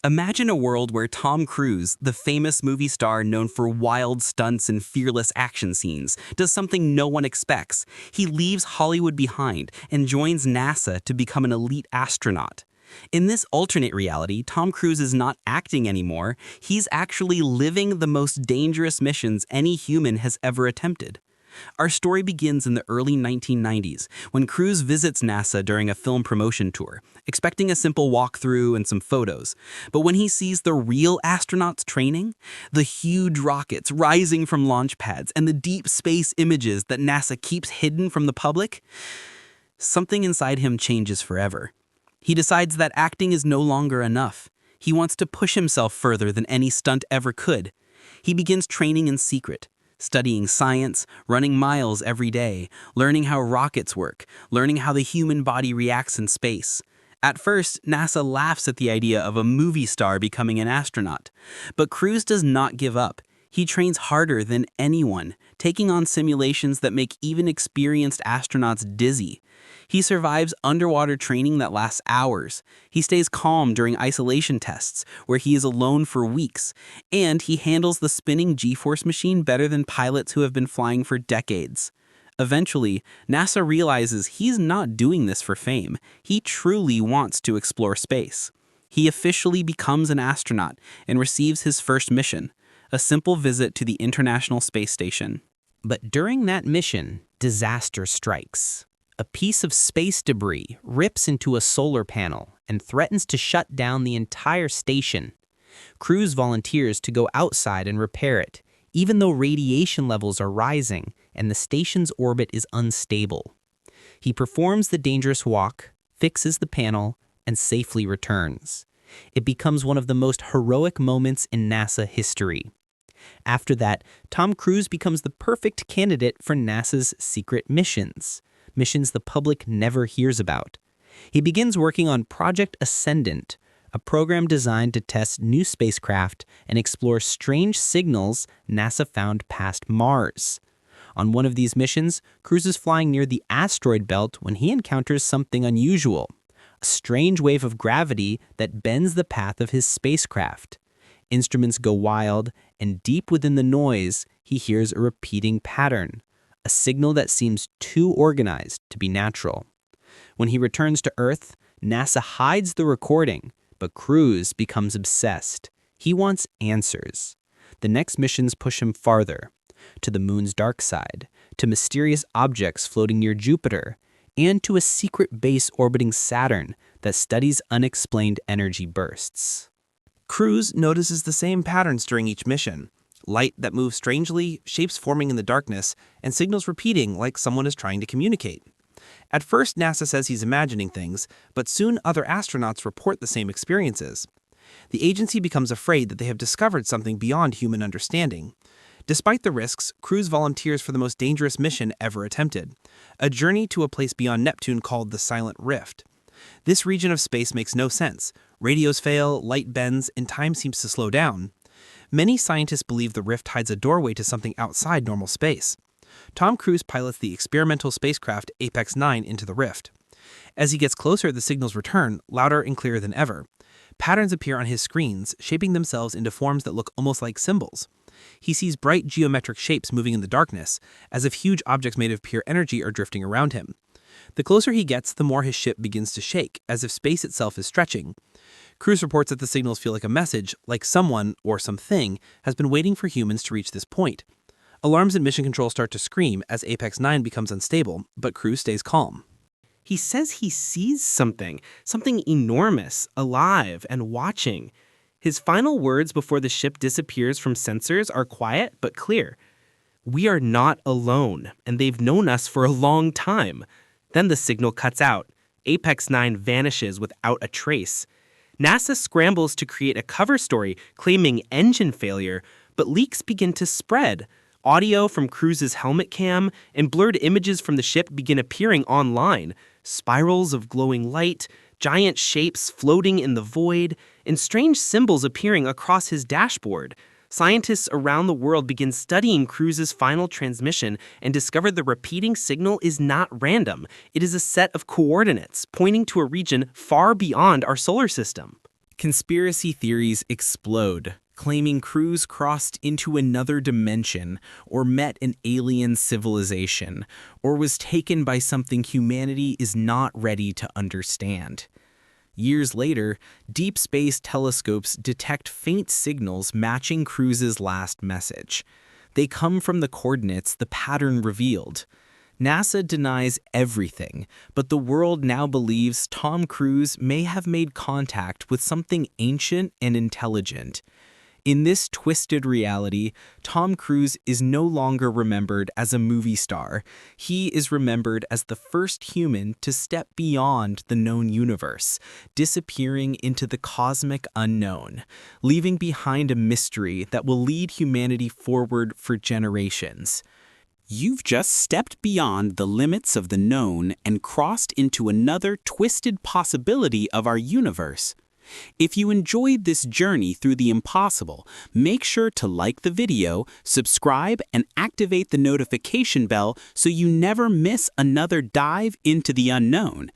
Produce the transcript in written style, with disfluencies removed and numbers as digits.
Imagine a world where Tom Cruise, the famous movie star known for wild stunts and fearless action scenes, does something no one expects. He leaves Hollywood behind and joins NASA to become an elite astronaut. In this alternate reality, Tom Cruise is not acting anymore. He's actually living the most dangerous missions any human has ever attempted. Our story begins in the early 1990s when Cruise visits NASA during a film promotion tour, expecting a simple walkthrough and some photos. But when he sees the real astronauts training, the huge rockets rising from launch pads and the deep space images that NASA keeps hidden from the public, something inside him changes forever. He decides that acting is no longer enough. He wants to push himself further than any stunt ever could. He begins training in secret, studying science, running miles every day, learning how rockets work, learning how the human body reacts in space. At first, NASA laughs at the idea of a movie star becoming an astronaut. But Cruise does not give up. He trains harder than anyone, taking on simulations that make even experienced astronauts dizzy. He survives underwater training that lasts hours. He stays calm during isolation tests, where he is alone for weeks. And he handles the spinning G-force machine better than pilots who have been flying for decades. Eventually, NASA realizes he's not doing this for fame. He truly wants to explore space. He officially becomes an astronaut and receives his first mission, a simple visit to the International Space Station. But during that mission, disaster strikes. A piece of space debris rips into a solar panel and threatens to shut down the entire station. Cruise volunteers to go outside and repair it, even though radiation levels are rising and the station's orbit is unstable. He performs the dangerous walk, fixes the panel, and safely returns. It becomes one of the most heroic moments in NASA history. After that, Tom Cruise becomes the perfect candidate for NASA's secret missions the public never hears about. He begins working on Project Ascendant, a program designed to test new spacecraft and explore strange signals NASA found past Mars. On one of these missions, Cruise is flying near the asteroid belt when he encounters something unusual, a strange wave of gravity that bends the path of his spacecraft. Instruments go wild, and deep within the noise, he hears a repeating pattern, a signal that seems too organized to be natural. When he returns to Earth, NASA hides the recording, but Cruise becomes obsessed. He wants answers. The next missions push him farther, to the moon's dark side, to mysterious objects floating near Jupiter, and to a secret base orbiting Saturn that studies unexplained energy bursts. Cruise notices the same patterns during each mission. Light that moves strangely, shapes forming in the darkness, and signals repeating like someone is trying to communicate. At first, NASA says he's imagining things, but soon other astronauts report the same experiences. The agency becomes afraid that they have discovered something beyond human understanding. Despite the risks, Cruise volunteers for the most dangerous mission ever attempted, a journey to a place beyond Neptune called the Silent Rift. This region of space makes no sense. Radios fail, light bends, and time seems to slow down. Many scientists believe the rift hides a doorway to something outside normal space. Tom Cruise pilots the experimental spacecraft Apex 9 into the rift. As he gets closer, the signals return, louder and clearer than ever. Patterns appear on his screens, shaping themselves into forms that look almost like symbols. He sees bright geometric shapes moving in the darkness, as if huge objects made of pure energy are drifting around him. The closer he gets, the more his ship begins to shake, as if space itself is stretching. Cruise reports that the signals feel like a message, like someone, or something, has been waiting for humans to reach this point. Alarms in mission control start to scream as Apex 9 becomes unstable, but Cruise stays calm. He says he sees something enormous, alive, and watching. His final words before the ship disappears from sensors are quiet but clear. "We are not alone, and they've known us for a long time." Then the signal cuts out. Apex 9 vanishes without a trace. NASA scrambles to create a cover story claiming engine failure, but leaks begin to spread. Audio from Cruise's helmet cam and blurred images from the ship begin appearing online. Spirals of glowing light, giant shapes floating in the void, and strange symbols appearing across his dashboard. Scientists around the world begin studying Cruise's final transmission and discover the repeating signal is not random. It is a set of coordinates pointing to a region far beyond our solar system. Conspiracy theories explode, claiming Cruise crossed into another dimension, or met an alien civilization, or was taken by something humanity is not ready to understand. Years later, deep space telescopes detect faint signals matching Cruise's last message. They come from the coordinates the pattern revealed. NASA denies everything, but the world now believes Tom Cruise may have made contact with something ancient and intelligent. In this twisted reality, Tom Cruise is no longer remembered as a movie star. He is remembered as the first human to step beyond the known universe, disappearing into the cosmic unknown, leaving behind a mystery that will lead humanity forward for generations. You've just stepped beyond the limits of the known and crossed into another twisted possibility of our universe. If you enjoyed this journey through the impossible, make sure to like the video, subscribe, and activate the notification bell so you never miss another dive into the unknown.